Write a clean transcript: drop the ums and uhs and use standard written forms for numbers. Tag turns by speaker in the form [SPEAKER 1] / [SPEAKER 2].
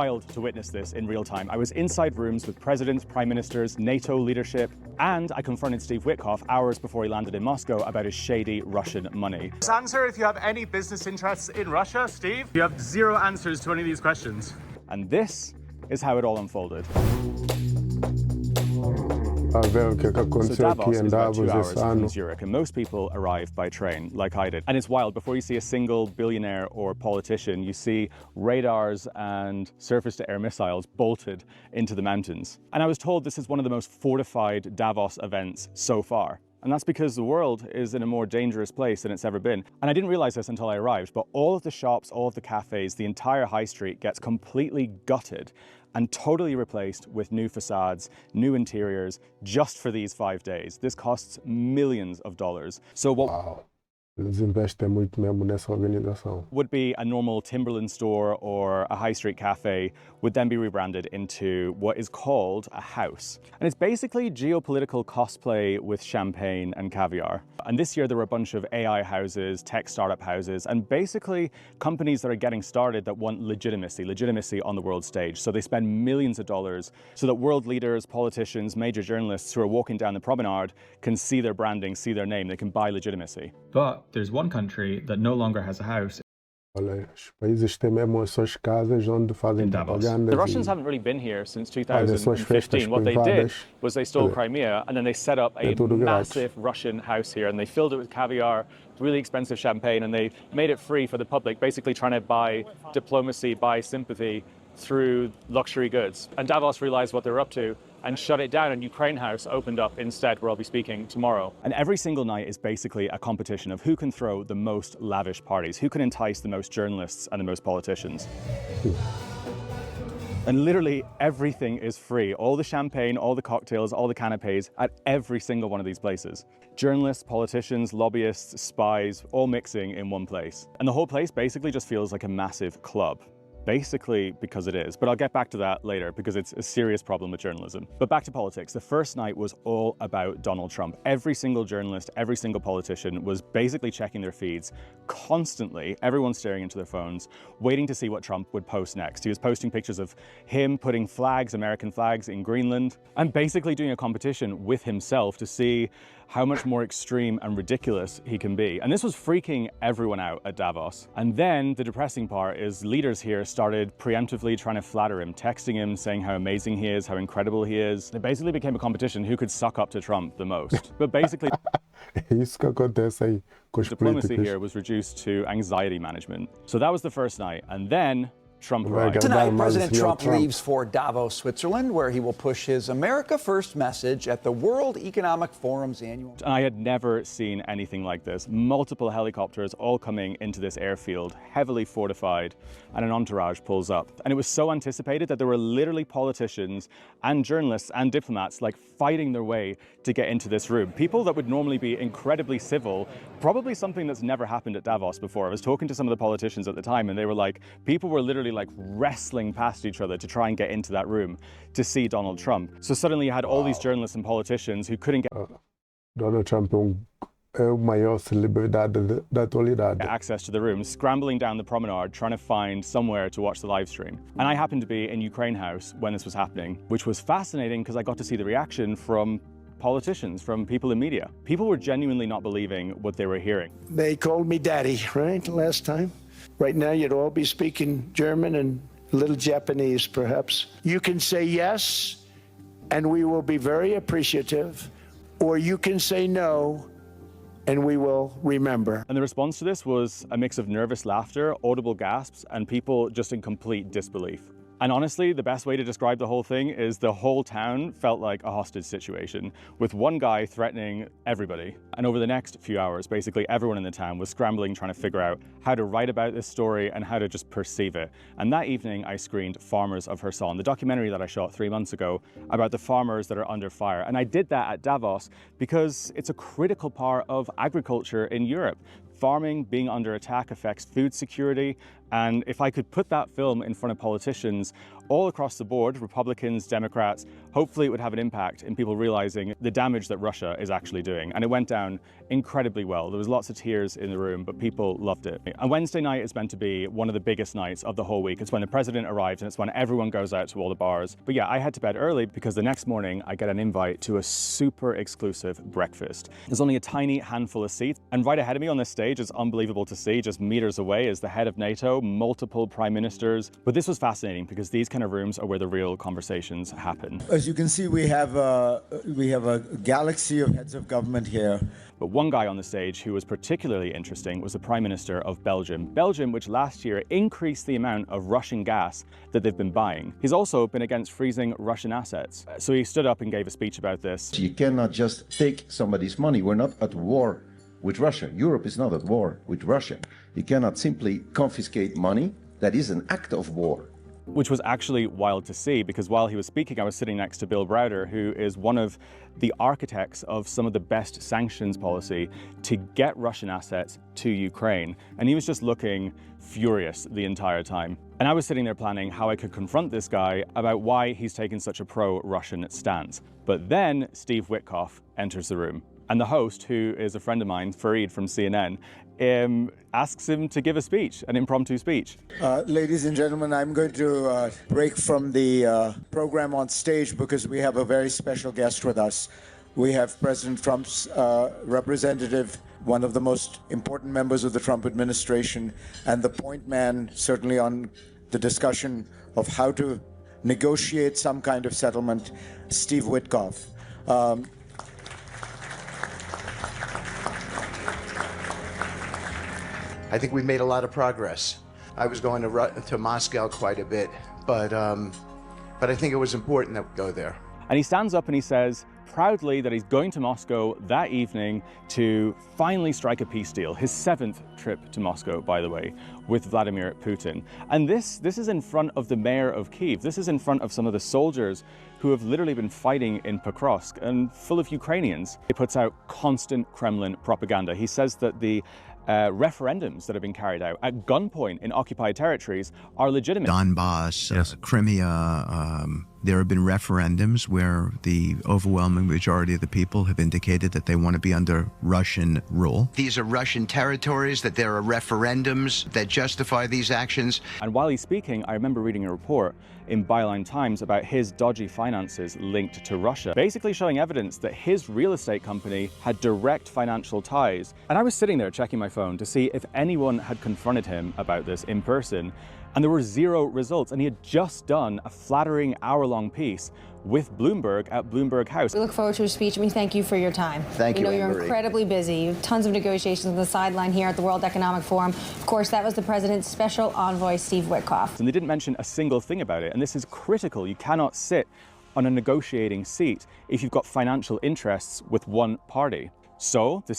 [SPEAKER 1] wild to witness this in real time. I was inside rooms with presidents, prime ministers, NATO leadership, and I confronted Steve Witkoff hours before he landed in Moscow about his shady Russian money. Just answer if you have any business interests in Russia, Steve. You have zero answers to any of these questions. And this is how it all unfolded. So Davos is about 2 hours from Zurich, and most people arrive by train, like I did. And it's wild. Before you see a single billionaire or politician, you see radars and surface-to-air missiles bolted into the mountains. And I was told this is one of the most fortified Davos events so far. And that's because the world is in a more dangerous place than it's ever been. And I didn't realize this until I arrived, but all of the shops, all of the cafes, the entire high street gets completely gutted and totally replaced with new facades, new interiors, just for these 5 days. This costs millions of dollars. So what... Wow. Eles investem muito mesmo nessa organização. Would be a normal Timberland store or a high street cafe would then be rebranded into what is called a house. And it's basically geopolitical cosplay with champagne and caviar. And this year there were a bunch of AI houses, tech startup houses, and basically companies that are getting started that want legitimacy on the world stage. So they spend millions of dollars so that world leaders, politicians, major journalists who are walking down the promenade can see their branding, see their name, they can buy legitimacy. But there's one country that no longer has a house. In Davos. The Russians haven't really been here since 2015. What they did was they stole Crimea and then they set up a massive Russian house here and they filled it with caviar, really expensive champagne, and they made it free for the public, basically trying to buy diplomacy, buy sympathy through luxury goods. And Davos realized what they were up to and shut it down, and Ukraine House opened up instead, where I'll be speaking tomorrow. And every single night is basically a competition of who can throw the most lavish parties, who can entice the most journalists and the most politicians. And literally everything is free. All the champagne, all the cocktails, all the canapes at every single one of these places. Journalists, politicians, lobbyists, spies, all mixing in one place. And the whole place basically just feels like a massive club. Basically because it is, but I'll get back to that later because it's a serious problem with journalism. But back to politics. The first night was all about Donald Trump. Every single journalist, every single politician was basically checking their feeds constantly, everyone staring into their phones, waiting to see what Trump would post next. He was posting pictures of him putting flags, American flags, in Greenland, and basically doing a competition with himself to see how much more extreme and ridiculous he can be. And this was freaking everyone out at Davos. And then the depressing part is leaders here started preemptively trying to flatter him, texting him, saying how amazing he is, how incredible he is. It basically became a competition who could suck up to Trump the most. But basically, diplomacy here was reduced to anxiety management. So that was the first night. And then Trump arrived.
[SPEAKER 2] Tonight, President Trump leaves for Davos, Switzerland, where he will push his America First message at the World Economic Forum's annual...
[SPEAKER 1] I had never seen anything like this. Multiple helicopters all coming into this airfield, heavily fortified, and an entourage pulls up. And it was so anticipated that there were literally politicians and journalists and diplomats like fighting their way to get into this room. People that would normally be incredibly civil, probably something that's never happened at Davos before. I was talking to some of the politicians at the time and they were like, people were literally like wrestling past each other to try and get into that room to see Donald Trump. So suddenly you had all these journalists and politicians who couldn't get
[SPEAKER 3] Donald Trump o maior celebridade da atualidade.
[SPEAKER 1] Access to the room, scrambling down the promenade, trying to find somewhere to watch the live stream. And I happened to be in Ukraine House when this was happening, which was fascinating because I got to see the reaction from politicians, from people in media. People were genuinely not believing what they were hearing.
[SPEAKER 4] They called me daddy, right, last time? Right now you'd all be speaking German and a little Japanese, perhaps. You can say yes, and we will be very appreciative, or you can say no, and we will remember.
[SPEAKER 1] And the response to this was a mix of nervous laughter, audible gasps, and people just in complete disbelief. And honestly, the best way to describe the whole thing is the whole town felt like a hostage situation, with one guy threatening everybody. And over the next few hours, basically everyone in the town was scrambling, trying to figure out how to write about this story and how to just perceive it. And that evening, I screened Farmers of Kherson, the documentary that I shot 3 months ago about the farmers that are under fire. And I did that at Davos because it's a critical part of agriculture in Europe. Farming being under attack affects food security And if I could put that film in front of politicians all across the board, Republicans, Democrats, hopefully it would have an impact in people realizing the damage that Russia is actually doing. And it went down incredibly well. There was lots of tears in the room, but people loved it. And Wednesday night is meant to be one of the biggest nights of the whole week. It's when the president arrives and it's when everyone goes out to all the bars. But yeah, I head to bed early because the next morning I get an invite to a super exclusive breakfast. There's only a tiny handful of seats. And right ahead of me on this stage is unbelievable to see, just meters away is the head of NATO, multiple prime ministers. But this was fascinating because these kind of rooms are where the real conversations happen.
[SPEAKER 5] As you can see, we have a galaxy of heads of government here.
[SPEAKER 1] But one guy on the stage who was particularly interesting was the Prime Minister of Belgium. Belgium, which last year increased the amount of Russian gas that they've been buying. He's also been against freezing Russian assets. So he stood up and gave a speech about this.
[SPEAKER 6] You cannot just take somebody's money. We're not at war with Russia. Europe is not at war with Russia. You cannot simply confiscate money. That is an act of war.
[SPEAKER 1] Which was actually wild to see, because while he was speaking, I was sitting next to Bill Browder, who is one of the architects of some of the best sanctions policy to get Russian assets to Ukraine. And he was just looking furious the entire time. And I was sitting there planning how I could confront this guy about why he's taken such a pro-Russian stance. But then Steve Witkoff enters the room. And the host, who is a friend of mine, Fareed from CNN, asks him to give a speech, an impromptu speech.
[SPEAKER 5] Ladies and gentlemen, I'm going to break from the program on stage because we have a very special guest with us. We have President Trump's representative, one of the most important members of the Trump administration, and the point man, certainly on the discussion of how to negotiate some kind of settlement, Steve Witkoff.
[SPEAKER 7] I think we've made a lot of progress. I was going to Moscow quite a bit, but I think it was important that we go there.
[SPEAKER 1] And he stands up and he says proudly that he's going to Moscow that evening to finally strike a peace deal. His 7th trip to Moscow, by the way, with Vladimir Putin. And this is in front of the mayor of Kyiv. This is in front of some of the soldiers who have literally been fighting in Pokrovsk and full of Ukrainians. He puts out constant Kremlin propaganda. He says that the referendums that have been carried out at gunpoint in occupied territories are legitimate.
[SPEAKER 8] Donbass, yes. Crimea, there have been referendums where the overwhelming majority of the people have indicated that they want to be under Russian rule.
[SPEAKER 7] These are Russian territories, that there are referendums that justify these actions.
[SPEAKER 1] And while he's speaking, I remember reading a report in Byline Times about his dodgy finances linked to Russia, basically showing evidence that his real estate company had direct financial ties. And I was sitting there checking my phone to see if anyone had confronted him about this in person, and there were 0 results. And he had just done a flattering hour-long piece with Bloomberg at Bloomberg House.
[SPEAKER 9] We look forward to your speech, and we thank you for your time.
[SPEAKER 7] Thank you,
[SPEAKER 9] We know you're
[SPEAKER 7] Anne-Marie.
[SPEAKER 9] incredibly busy. You have tons of negotiations on the sideline here at the World Economic Forum. Of course, that was the president's special envoy, Steve Witkoff.
[SPEAKER 1] And they didn't mention a single thing about it. And this is critical. You cannot sit on a negotiating seat if you've got financial interests with one party. So the